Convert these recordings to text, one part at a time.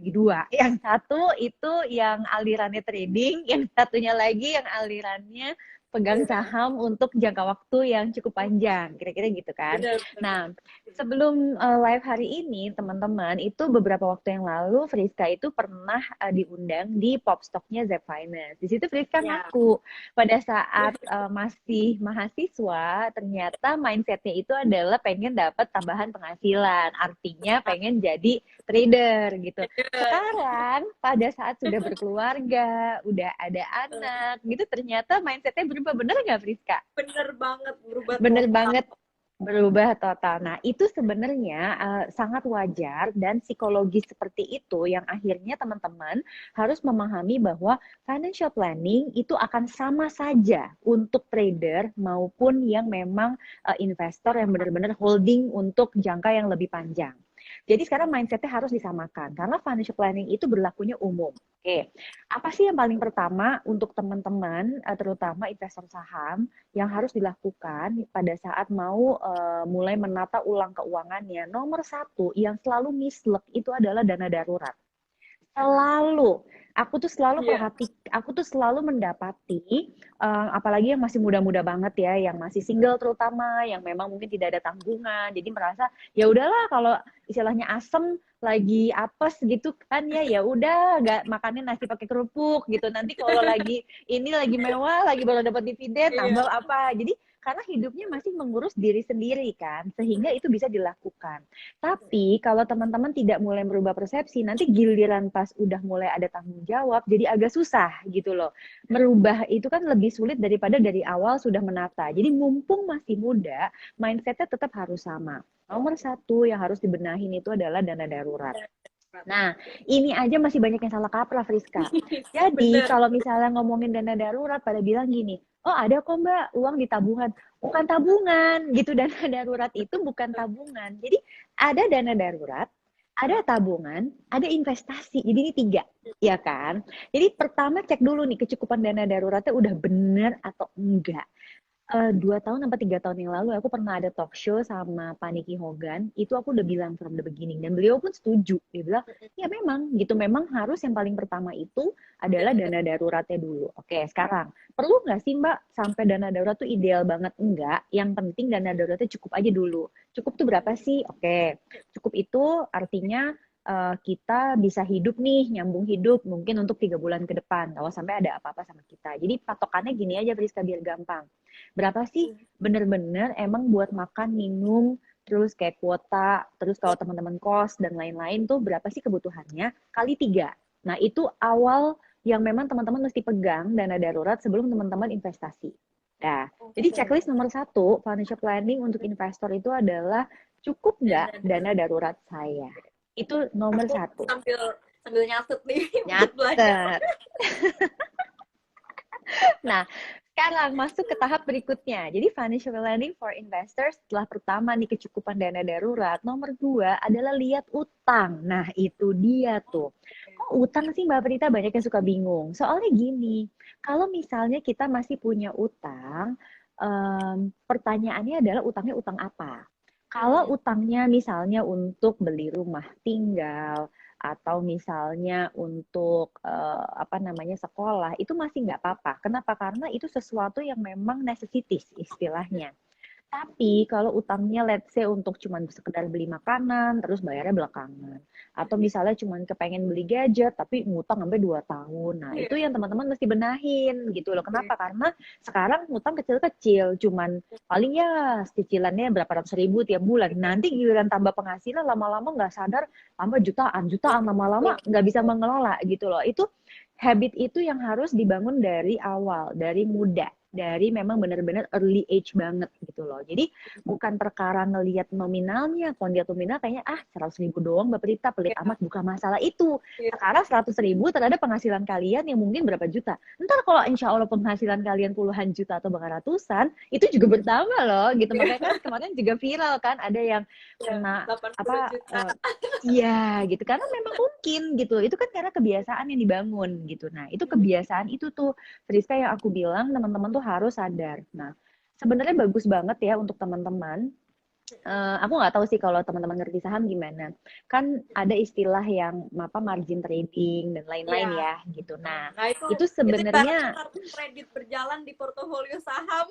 dibagi dua. Yang satu itu yang alirannya trading, yang satunya lagi yang alirannya pegang Iya, saham untuk jangka waktu yang cukup panjang, kira-kira gitu kan. benar-benar. Nah, sebelum live hari ini, teman-teman, itu beberapa waktu yang lalu Friska itu pernah diundang di Popstocknya Zep Finance. Di situ Friska Ya, ngaku pada saat masih mahasiswa, ternyata mindsetnya itu adalah pengen dapat tambahan penghasilan, artinya pengen jadi trader gitu. benar. Sekarang pada saat sudah berkeluarga, udah ada anak, gitu ternyata mindsetnya berubah. Bener nggak Friska? Bener banget, berubah Bener total. banget, berubah total. Nah, itu sebenarnya sangat wajar dan psikologis seperti itu yang akhirnya teman-teman harus memahami bahwa financial planning itu akan sama saja untuk trader maupun yang memang investor yang benar-benar holding untuk jangka yang lebih panjang. Jadi sekarang mindsetnya harus disamakan karena financial planning itu berlakunya umum. Oke, apa sih yang paling pertama untuk teman-teman, terutama investor saham, yang harus dilakukan pada saat mau mulai menata ulang keuangannya? Nomor satu yang selalu mislek itu adalah dana darurat. Selalu. Iya, Aku tuh selalu mendapati, apalagi yang masih muda-muda banget ya, yang masih single terutama, yang memang mungkin tidak ada tanggungan, jadi merasa ya udahlah kalau istilahnya asem lagi apes gitu kan ya, ya udah nggak makannya nasi pakai kerupuk gitu. Nanti kalau lagi ini lagi mewah, lagi baru dapat dividen, iya, nambah apa? Jadi karena hidupnya masih mengurus diri sendiri kan, sehingga itu bisa dilakukan. Tapi kalau teman-teman tidak mulai merubah persepsi, nanti giliran pas udah mulai ada tanggung jawab, jadi agak susah gitu loh. Merubah itu kan lebih sulit daripada dari awal sudah menata. Jadi mumpung masih muda, mindsetnya tetap harus sama. Nomor satu yang harus dibenahin itu adalah dana darurat. Nah, ini aja masih banyak yang salah kaprah, Friska. Jadi, bener. kalau misalnya ngomongin dana darurat, pada bilang gini, oh ada kok mbak, uang di tabungan. Bukan tabungan, gitu. Dana darurat itu bukan tabungan. Jadi, ada dana darurat, ada tabungan, ada investasi. Jadi, ini tiga, ya kan? Jadi, pertama cek dulu nih, kecukupan dana daruratnya udah bener atau enggak. 2 tahun atau 3 tahun yang lalu aku pernah ada talk show sama Pak Niki Hogan, itu aku udah bilang from the beginning dan beliau pun setuju. Dia bilang, ya memang gitu, memang harus yang paling pertama itu adalah dana daruratnya dulu. Oke, sekarang perlu nggak sih Mbak sampai dana darurat tuh ideal banget? Enggak, yang penting dana daruratnya cukup aja dulu. Cukup tuh berapa sih? Oke, cukup itu artinya kita bisa hidup nih, nyambung hidup mungkin untuk 3 bulan ke depan kalau sampai ada apa-apa sama kita. Jadi patokannya gini aja Priska biar gampang. Berapa sih bener-bener emang buat makan, minum, terus kayak kuota, terus kalau teman-teman kos dan lain-lain tuh berapa sih kebutuhannya? Kali 3. Nah itu awal yang memang teman-teman mesti pegang dana darurat sebelum teman-teman investasi. Nah, jadi Oke, checklist nomor satu, financial planning untuk investor itu adalah cukup nggak dana dana darurat. darurat saya? Itu nomor Aku satu. sambil sambil nyatet nih buat belajar. Nyatet. Nah, sekarang masuk ke tahap berikutnya. Jadi financial planning for investors setelah pertama nih kecukupan dana darurat, nomor dua adalah lihat utang. Nah, itu dia tuh. Kok utang sih Mbak Prita banyak yang suka bingung? Soalnya gini, kalau misalnya kita masih punya utang, pertanyaannya adalah utangnya utang apa? Kalau utangnya misalnya untuk beli rumah tinggal, atau misalnya untuk apa namanya sekolah itu masih nggak apa-apa. Kenapa? Karena itu sesuatu yang memang necessities istilahnya. Tapi kalau utangnya let's say untuk cuman sekedar beli makanan, terus bayarnya belakangan. Atau misalnya cuman kepengen beli gadget, tapi ngutang sampai 2 tahun. Nah, itu Iya, yang teman-teman mesti benahin gitu loh. Kenapa? Karena sekarang ngutang kecil-kecil, cuman paling ya cicilannya berapa ratus ribu tiap bulan. Nanti giliran tambah penghasilan, lama-lama nggak sadar tambah jutaan, jutaan lama-lama nggak bisa mengelola gitu loh. Itu habit itu yang harus dibangun dari awal, dari muda, dari memang benar-benar early age banget gitu loh. Jadi bukan perkara ngelihat nominalnya, kalau dia nominal kayaknya 100 ribu doang Mbak Prita, pelit iya, amat, bukan masalah itu. iya, Sekarang 100 ribu terhadap penghasilan kalian yang mungkin berapa juta. Ntar kalau insya Allah penghasilan kalian puluhan juta atau bahkan ratusan, itu juga bertambah loh gitu. Makanya kan kemarin juga viral kan, ada yang iya, kena 80 apa juta. iya gitu karena memang mungkin gitu itu kan karena kebiasaan yang dibangun gitu. Nah itu kebiasaan itu tuh Friska yang aku bilang teman-teman tuh harus sadar. Nah sebenarnya bagus banget ya untuk teman-teman Aku nggak tahu sih kalau teman-teman ngerti saham gimana. Kan ada istilah yang apa margin trading dan lain-lain Iya. ya gitu. Nah, Nah, itu itu ibaratnya sebenarnya kartu kredit berjalan di portofolio saham.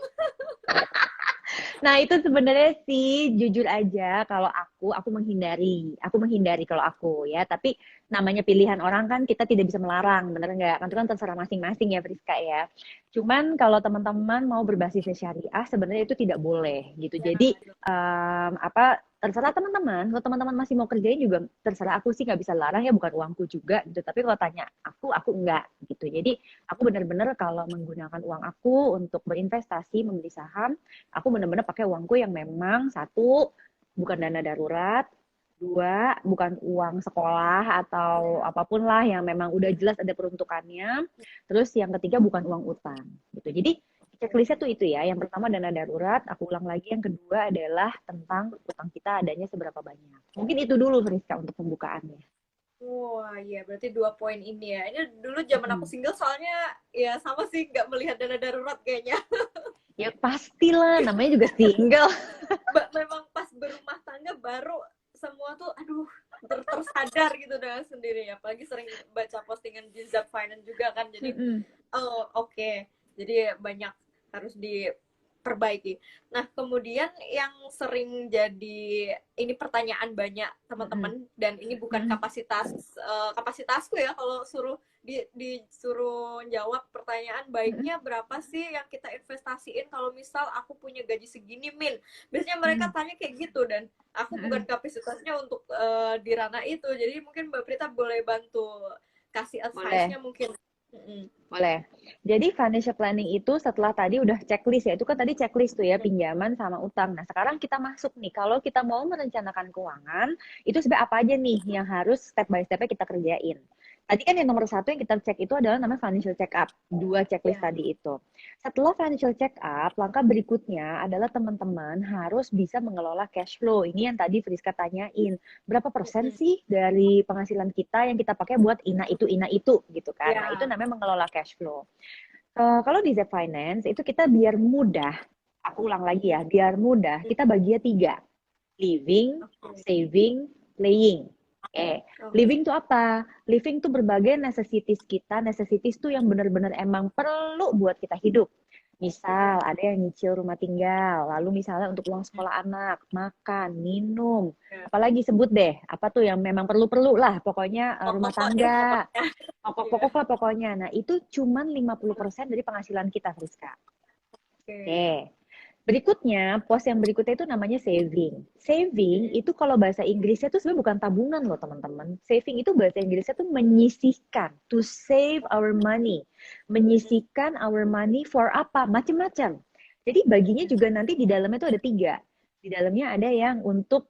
Nah, itu sebenarnya sih jujur aja kalau aku menghindari kalau aku ya. Tapi namanya pilihan orang kan kita tidak bisa melarang, bener nggak? Kan itu kan terserah masing-masing ya, Friska ya. Cuman kalau teman-teman mau berbasis syariah, sebenarnya itu tidak boleh gitu. Ya, Jadi apa terserah teman-teman. Kalau teman-teman masih mau kerjain juga terserah aku sih nggak bisa larang ya, bukan uangku juga gitu. Tapi kalau tanya aku enggak gitu. Jadi aku benar-benar kalau menggunakan uang aku untuk berinvestasi membeli saham aku bener-bener pakai uangku yang memang satu bukan dana darurat, dua bukan uang sekolah atau apapun lah yang memang udah jelas ada peruntukannya. Terus yang ketiga bukan uang utang gitu. Jadi checklistnya tuh itu ya. Yang pertama dana darurat, aku ulang lagi. Yang kedua adalah tentang utang kita adanya seberapa banyak. Mungkin itu dulu Friska untuk pembukaannya. wah iya berarti 2 poin ini ya. Ini dulu zaman aku single soalnya ya sama sih nggak melihat dana darurat kayaknya. Ya pastilah, namanya juga single. Memang pas berumah tangga baru semua tuh aduh tersadar gitu dengan sendiri, apalagi sering baca postingan di Zap Finance juga kan, jadi oh oke. Jadi banyak harus diperbaiki. Nah kemudian yang sering jadi ini pertanyaan banyak teman-teman, dan ini bukan kapasitasku ya kalau disuruh jawab pertanyaan, baiknya berapa sih yang kita investasiin kalau misal aku punya gaji segini, Min? Biasanya mereka tanya kayak gitu, dan aku bukan kapasitasnya untuk di ranah itu. Jadi mungkin Mbak Prita boleh bantu kasih advice-nya mungkin. Boleh. Jadi financial planning itu setelah tadi udah checklist ya, itu kan tadi checklist tuh ya, pinjaman sama utang. Nah sekarang kita masuk nih, kalau kita mau merencanakan keuangan, itu sebenarnya apa aja nih yang harus step by step-nya kita kerjain. Tadi kan yang nomor satu yang kita cek itu adalah namanya financial check up, dua checklist tadi itu. Setelah financial check up, langkah berikutnya adalah teman-teman harus bisa mengelola cash flow. Ini yang tadi Friska tanyain, berapa persen sih dari penghasilan kita yang kita pakai buat ina itu gitu kan. Nah, itu namanya mengelola cash flow. Kalau di Z Finance itu kita biar mudah, aku ulang lagi ya, biar mudah kita baginya 3. Living, saving, playing. Living itu apa? Living itu berbagai necessities kita. Necessities itu yang benar-benar emang perlu buat kita hidup. Misal ada yang nyicil rumah tinggal, lalu misalnya untuk uang sekolah anak, makan, minum, apalagi sebut deh, apa tuh yang memang perlu-perlu lah, pokoknya rumah tangga, pokok-pokok lah pokoknya. Nah itu cuman 50% dari penghasilan kita, Friska. Oke. Berikutnya, pos yang berikutnya itu namanya saving. Saving itu kalau bahasa Inggrisnya itu sebenarnya bukan tabungan loh teman-teman. Saving itu bahasa Inggrisnya itu menyisihkan, to save our money. Menyisihkan our money for apa? Macam-macam. Jadi baginya juga nanti di dalamnya itu ada 3. Di dalamnya ada yang untuk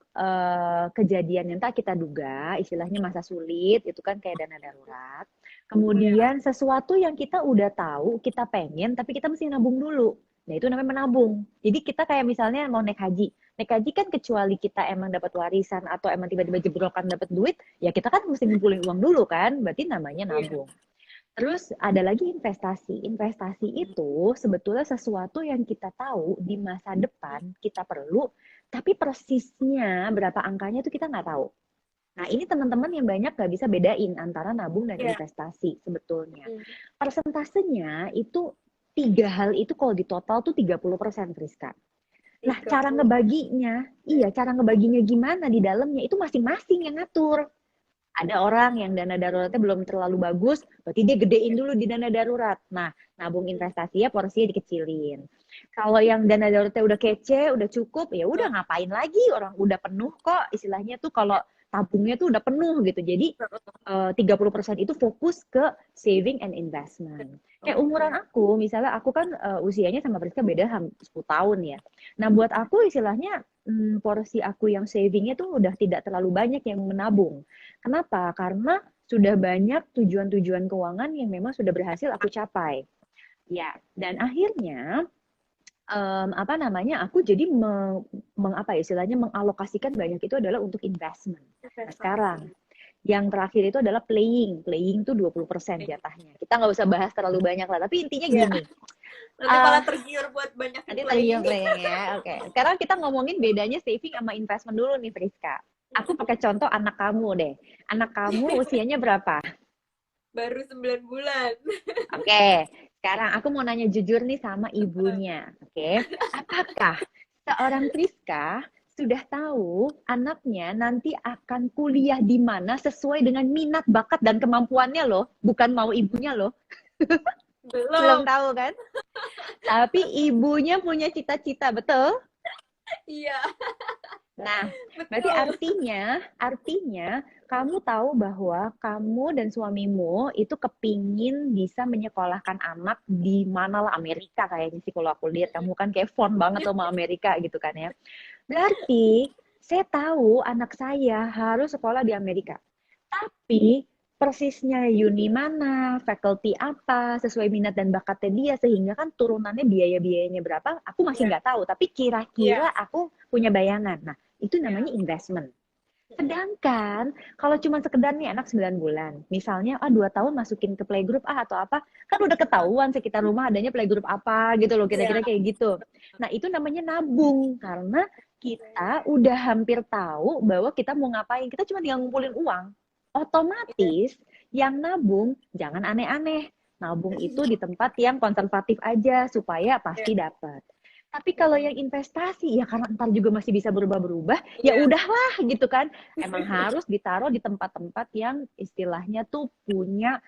kejadian yang tak kita duga, istilahnya masa sulit, itu kan kayak dana darurat. Kemudian sesuatu yang kita udah tahu, kita pengen, tapi kita mesti nabung dulu. Nah, itu namanya menabung. Jadi kita kayak misalnya mau naik haji. Naik haji kan kecuali kita emang dapat warisan atau emang tiba-tiba jebrokan dapat duit, ya kita kan mesti ngumpulin uang dulu kan, berarti namanya nabung. Terus ada lagi investasi. Investasi itu sebetulnya sesuatu yang kita tahu di masa depan kita perlu, tapi persisnya berapa angkanya itu kita nggak tahu. Nah, ini teman-teman yang banyak nggak bisa bedain antara nabung dan investasi sebetulnya. Persentasenya itu 3 hal itu kalau di total tuh 30%, Friska. Nah, cara ngebaginya gimana di dalamnya itu masing-masing yang ngatur. Ada orang yang dana daruratnya belum terlalu bagus, berarti dia gedein dulu di dana darurat. Nah, nabung investasi ya porsinya dikecilin. Kalau yang dana daruratnya udah kece, udah cukup, ya udah ngapain lagi, orang udah penuh kok. Istilahnya tuh kalau tabungnya tuh udah penuh gitu. Jadi 30% itu fokus ke saving and investment. Kayak umuran aku, misalnya aku kan usianya sama Priska beda 10 tahun ya. Nah, buat aku istilahnya porsi aku yang savingnya tuh udah tidak terlalu banyak yang menabung. Kenapa? Karena sudah banyak tujuan-tujuan keuangan yang memang sudah berhasil aku capai. Ya, dan akhirnya aku jadi istilahnya mengalokasikan banyak itu adalah untuk investment. Nah, sekarang yang terakhir itu adalah playing. Playing tuh 20% jatahnya. Kita nggak usah bahas terlalu banyak lah, tapi intinya gini. Nanti malah tergiur buat banyakin Nanti playing. playing ya. Oke. Sekarang kita ngomongin bedanya saving sama investment dulu nih, Friska. Aku pakai contoh anak kamu deh. Anak kamu usianya berapa? Baru 9 bulan. Oke. Sekarang aku mau nanya jujur nih sama ibunya. Oke. Apakah seorang Friska sudah tahu anaknya nanti akan kuliah di mana sesuai dengan minat, bakat, dan kemampuannya loh, bukan mau ibunya loh. Belum Belum. tahu kan? Tapi ibunya punya cita-cita, betul? Iya. Nah, berarti Betul. artinya kamu tahu bahwa kamu dan suamimu itu kepingin bisa menyekolahkan anak di mana lah, Amerika kayaknya sih kalau aku lihat. Kamu kan kayak fond banget sama Amerika gitu kan ya. Berarti saya tahu anak saya harus sekolah di Amerika. Tapi persisnya uni mana, faculty apa, sesuai minat dan bakatnya dia, sehingga kan turunannya biaya-biayanya berapa, aku masih Iya. nggak tahu. Tapi kira-kira Iya. aku punya bayangan. Nah, itu namanya Iya. investment. Sedangkan kalau cuma sekedar nih anak 9 bulan, misalnya 2 tahun masukin ke playgroup atau apa, kan udah ketahuan sekitar rumah adanya playgroup apa gitu loh, Iya. kira-kira kayak gitu. Nah, itu namanya nabung karena kita udah hampir tahu bahwa kita mau ngapain. Kita cuma tinggal ngumpulin uang. Iya. Otomatis yang nabung jangan aneh-aneh. Nabung itu di tempat yang konservatif aja supaya Iya. pasti dapat. Tapi kalau yang investasi ya karena ntar juga masih bisa berubah-berubah, ya Iya. udahlah gitu kan. Emang harus ditaruh di tempat-tempat yang istilahnya tuh punya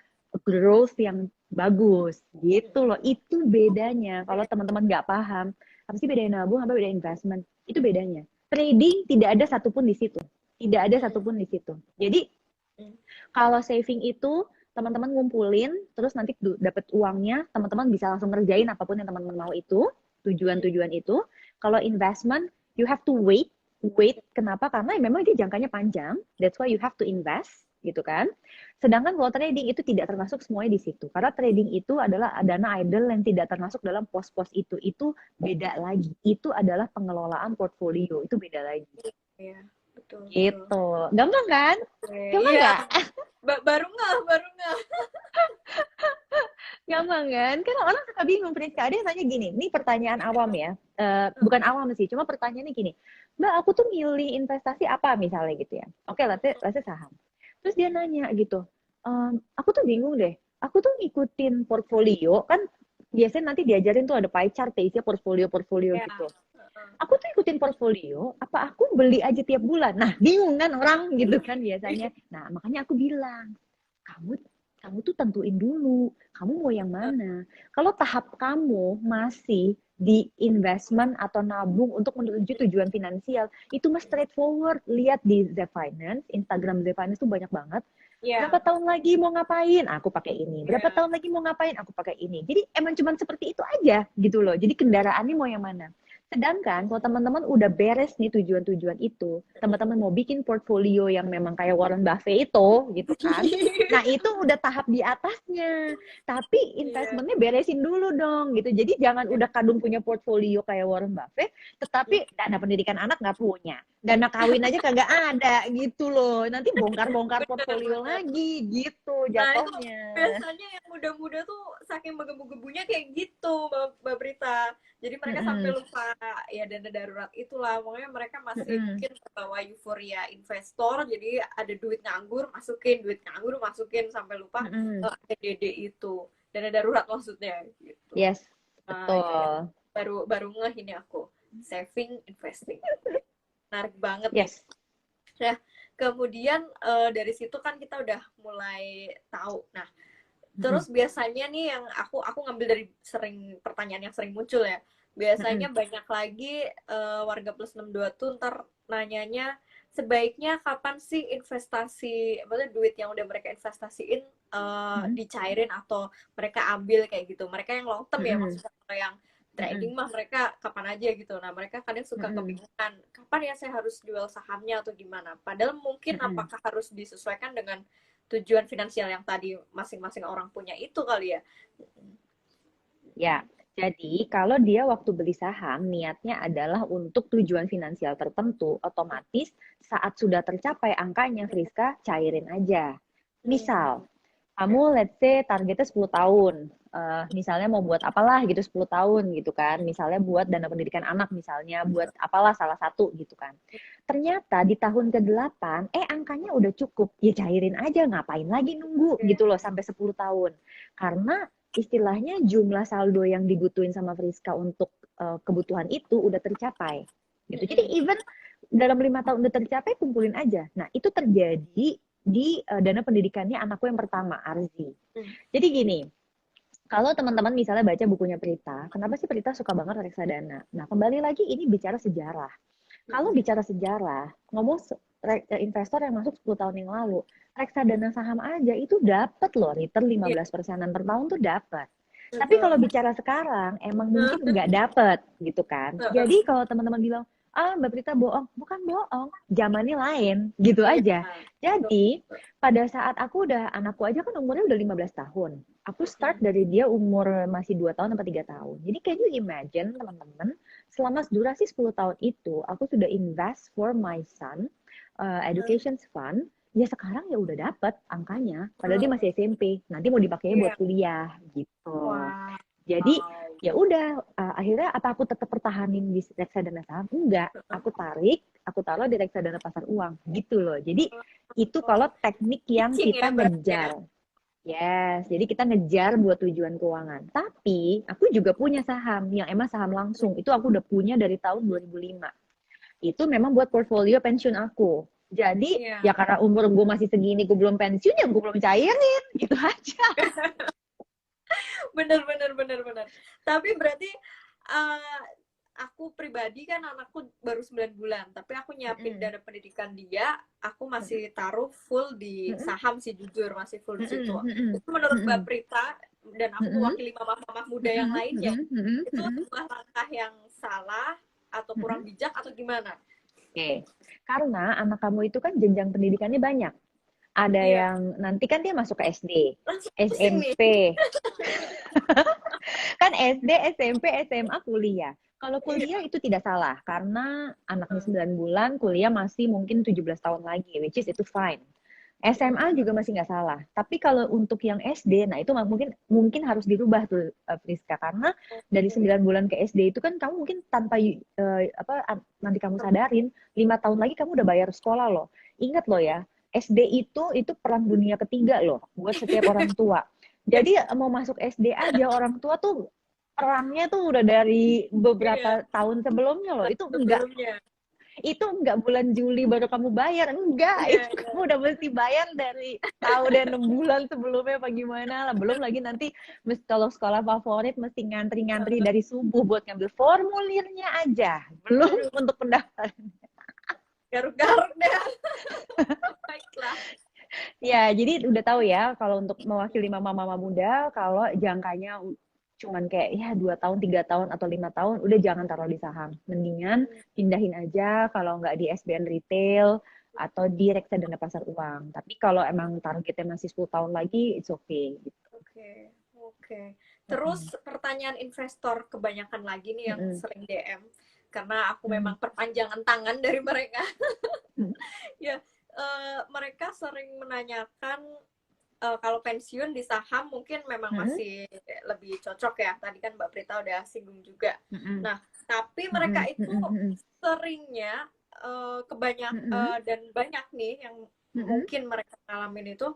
growth yang bagus gitu loh. Itu bedanya. Kalau teman-teman nggak paham, apa sih bedanya nabung apa beda investment? Itu bedanya. Trading tidak ada satupun di situ. Tidak ada satupun di situ. Jadi kalau saving itu teman-teman ngumpulin, terus nanti dapat uangnya, teman-teman bisa langsung ngerjain apapun yang teman-teman mau itu, tujuan-tujuan itu. Kalau investment, you have to wait. Wait, kenapa? Karena memang dia jangkanya panjang, that's why you have to invest, gitu kan. Sedangkan kalau trading itu tidak termasuk semuanya di situ. Karena trading itu adalah dana idle yang tidak termasuk dalam pos-pos itu. Itu beda lagi. Itu adalah pengelolaan portfolio, itu beda lagi. Iya. Betul. Betul. Gitu. Gampang kan? Gampang Iya. nggak? Baru nggak. Gampang kan? Kan orang suka bingung, Priska. Ada yang tanya gini, ini pertanyaan awam ya. Bukan awam sih, cuma pertanyaannya gini. Mbak, aku tuh milih investasi apa misalnya gitu ya. Oke, let's say saham. Terus dia nanya gitu, aku tuh bingung deh. Aku tuh ngikutin portfolio, kan biasanya nanti diajarin tuh ada pie chart ya, isinya portfolio-portfolio Iya. gitu. Aku tuh ikutin portfolio, apa aku beli aja tiap bulan? Nah, bingung kan orang gitu kan biasanya. Nah, makanya aku bilang, kamu kamu tuh tentuin dulu, kamu mau yang mana. Kalau tahap kamu masih di investment atau nabung untuk menuju tujuan finansial, itu mah straightforward. Lihat di Zefinance, Instagram Zefinance tuh banyak banget. Berapa Iya. tahun lagi mau ngapain? Aku pakai ini. Berapa Iya. tahun lagi mau ngapain? Aku pakai ini. Jadi emang cuma seperti itu aja gitu loh. Jadi kendaraannya mau yang mana. Sedangkan kalau teman-teman udah beres nih tujuan-tujuan itu, teman-teman mau bikin portfolio yang memang kayak Warren Buffett itu, gitu kan. Nah, itu udah tahap di atasnya. Tapi Iya. investmentnya beresin dulu dong, gitu. Jadi jangan udah kadung punya portfolio kayak Warren Buffett, tetapi dana pendidikan anak nggak punya. Dana kawin aja kagak ada, gitu loh. Nanti bongkar-bongkar portfolio Bener-bener. lagi, gitu Nah, itu jatuhnya. biasanya yang muda-muda tuh saking menggebu-gebunya kayak gitu, Mbak Brita. Jadi mereka sampai Mm-mm. lupa ya dana darurat itulah. Pokoknya mereka masih Mm-mm. mungkin terbawa euforia investor. Jadi ada duit nganggur, masukin sampai lupa Mm-mm. ada DD itu. Dana darurat maksudnya gitu. Yes, Nah, ini betul. baru baru ngeh ini aku. Saving, investing. Menarik banget nih. Yes. Nah, kemudian dari situ kan kita udah mulai tahu. Nah, Mm-mm. terus biasanya nih yang aku ngambil dari pertanyaan yang sering muncul ya. Biasanya Mm-mm. banyak lagi warga plus 62 tuh ntar nanyanya sebaiknya kapan sih investasi, maksudnya duit yang udah mereka investasiin Mm-mm. dicairin atau mereka ambil kayak gitu. Mereka yang long term ya Mm-mm. maksudnya, kalau yang trading Mm-mm. mah mereka kapan aja gitu. Nah, mereka kadang suka Mm-mm. kebingungan, kapan ya saya harus jual sahamnya atau gimana. Padahal mungkin Mm-mm. apakah harus disesuaikan dengan tujuan finansial yang tadi masing-masing orang punya itu kali ya. Ya, jadi kalau dia waktu beli saham niatnya adalah untuk tujuan finansial tertentu, otomatis saat sudah tercapai angkanya, Friska, cairin aja. Misal, Kamu let's say targetnya 10 tahun. Misalnya mau buat apalah gitu 10 tahun gitu kan. Misalnya buat dana pendidikan anak misalnya, buat apalah salah satu gitu kan. Ternyata di tahun ke-8, angkanya udah cukup. Ya cairin aja, ngapain lagi nunggu gitu loh sampai 10 tahun. Karena istilahnya jumlah saldo yang dibutuhin sama Friska untuk kebutuhan itu udah tercapai. Gitu. Jadi even dalam 5 tahun udah tercapai, kumpulin aja. Nah, itu terjadi di dana pendidikannya anakku yang pertama, Arzi. Jadi gini, kalau teman-teman misalnya baca bukunya Prita, kenapa sih Prita suka banget reksadana? Nah, kembali lagi ini bicara sejarah. Kalau bicara sejarah, ngomong investor yang masuk 10 tahun yang lalu, reksadana saham aja itu dapat loh return 15%-an per tahun tuh dapat. Tapi kalau bicara sekarang, emang mungkin nggak dapat gitu kan. Jadi kalau teman-teman bilang, Mbak Prita bohong, bukan bohong, zamannya lain, gitu aja. Jadi pada saat anakku aja kan umurnya udah 15 tahun. Aku start dari dia umur masih 2 tahun sampai 3 tahun. Jadi can you imagine teman-teman, selama durasi 10 tahun itu, aku sudah invest for my son, education fund, ya sekarang ya udah dapet angkanya, padahal dia masih SMP, nanti mau dipakainya buat kuliah, gitu. Jadi ya udah, akhirnya apa aku tetap pertahanin di reksadana saham? Enggak, aku taruh di reksadana pasar uang, gitu loh. Jadi itu kalau teknik yang kita ngejar. Yes, jadi kita ngejar buat tujuan keuangan. Tapi aku juga punya saham yang emang saham langsung. Itu aku udah punya dari tahun 2005. Itu memang buat portfolio pensiun aku. Jadi ya karena umur gue masih segini, gue belum pensiun ya gue belum cairin, gitu aja. Bener. Tapi berarti aku pribadi kan anakku baru 9 bulan, tapi aku nyiapin dana pendidikan dia, aku masih taruh full di saham sih, jujur masih full di situ. Itu menurut Mbak Prita dan aku mewakili mama-mama muda yang lainnya, itu sebuah langkah yang salah atau kurang bijak atau gimana? Oke, karena anak kamu itu kan jenjang pendidikannya banyak. Ada yang nanti kan dia masuk ke SD, SMP. Kan SD, SMP, SMA, kuliah. Kalau kuliah itu tidak salah, karena anaknya 9 bulan, kuliah masih mungkin 17 tahun lagi, which is itu fine. SMA juga masih nggak salah. Tapi kalau untuk yang SD, nah itu mungkin harus dirubah tuh, Priska. Karena dari 9 bulan ke SD itu kan kamu mungkin tanpa nanti kamu sadarin, 5 tahun lagi kamu udah bayar sekolah loh. Ingat loh ya, SD itu perang dunia ketiga loh, buat setiap orang tua. Jadi mau masuk SD aja, orang tua tuh perangnya tuh udah dari beberapa tahun sebelumnya loh. Itu enggak bulan Juli baru kamu bayar, enggak, itu kamu udah mesti bayar dari tahun dan 6 bulan sebelumnya apa gimana lah. Belum lagi nanti kalau sekolah favorit mesti ngantri-ngantri dari subuh buat ngambil formulirnya aja, belum untuk pendaftaran. Garuk-garuk deh. Baiklah. Ya, jadi udah tahu ya, kalau untuk mewakili mama-mama muda, kalau jangkanya cuman kayak ya 2 tahun, 3 tahun, atau 5 tahun, udah jangan taruh di saham. Mendingan pindahin aja kalau nggak di SBN retail atau di reksadana pasar uang. Tapi kalau emang targetnya masih 10 tahun lagi, it's okay. Oke. Terus pertanyaan investor kebanyakan lagi nih yang sering DM. Karena aku memang perpanjangan tangan dari mereka. Ya, mereka sering menanyakan kalau pensiun di saham mungkin memang masih lebih cocok ya. Tadi kan Mbak Prita udah singgung juga. Nah, tapi mereka itu seringnya dan banyak nih yang mungkin mereka ngalamin itu,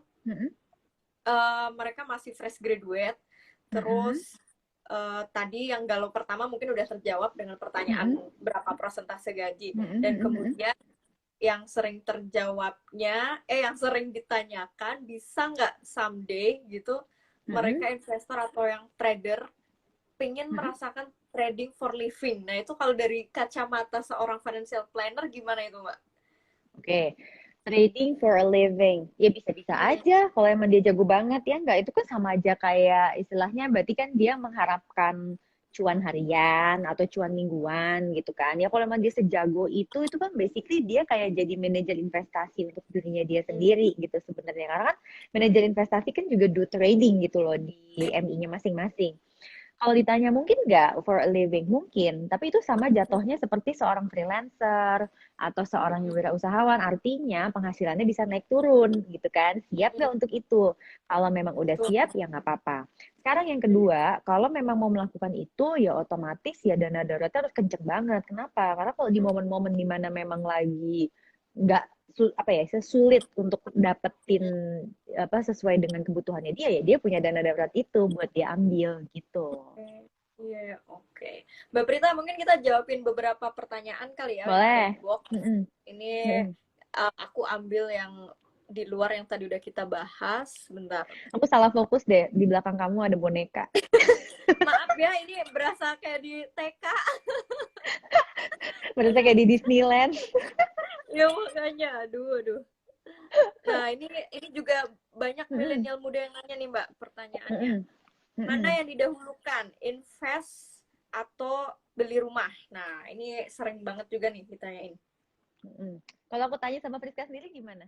mereka masih fresh graduate, terus tadi yang galau pertama mungkin udah terjawab dengan pertanyaan berapa persentase gaji, dan kemudian yang sering terjawabnya, yang sering ditanyakan, bisa nggak someday gitu mereka investor atau yang trader pengen merasakan trading for living. Nah itu kalau dari kacamata seorang financial planner gimana itu Mbak? Oke. Trading for a living, ya bisa-bisa aja kalau emang dia jago banget ya nggak, itu kan sama aja kayak istilahnya berarti kan dia mengharapkan cuan harian atau cuan mingguan gitu kan ya. Kalau emang dia sejago itu kan basically dia kayak jadi manajer investasi untuk dirinya dia sendiri gitu sebenarnya, karena kan manajer investasi kan juga do trading gitu loh di MI-nya masing-masing. Kalau ditanya mungkin nggak for a living? Mungkin, tapi itu sama jatuhnya seperti seorang freelancer atau seorang wirausahawan, artinya penghasilannya bisa naik turun gitu kan. Siap nggak untuk itu? Kalau memang udah Betul. siap ya nggak apa-apa. Sekarang yang kedua, kalau memang mau melakukan itu ya otomatis ya dana daruratnya harus kenceng banget. Kenapa? Karena kalau di momen-momen dimana memang lagi nggak apa ya sulit untuk dapetin apa sesuai dengan kebutuhannya dia ya dia punya dana darurat itu buat dia ambil gitu. Iya, yeah, oke. Mbak Prita, mungkin kita jawabin beberapa pertanyaan kali ya yang ada di Boleh. box. Mm-mm. Ini Mm-mm. aku ambil yang di luar yang tadi udah kita bahas. Bentar. Aku salah fokus deh, di belakang kamu ada boneka. Maaf ya, ini berasa kayak di TK. Berarti kayak di Disneyland. Ya makanya, aduh. Nah, ini juga banyak Mm-mm. milenial muda yang nanya nih Mbak, pertanyaannya. Mm-mm. Mana Mm-mm. yang didahulukan, invest atau beli rumah? Nah, ini sering banget juga nih ditanyain. Mm-mm. Kalau aku tanya sama Friska sendiri gimana?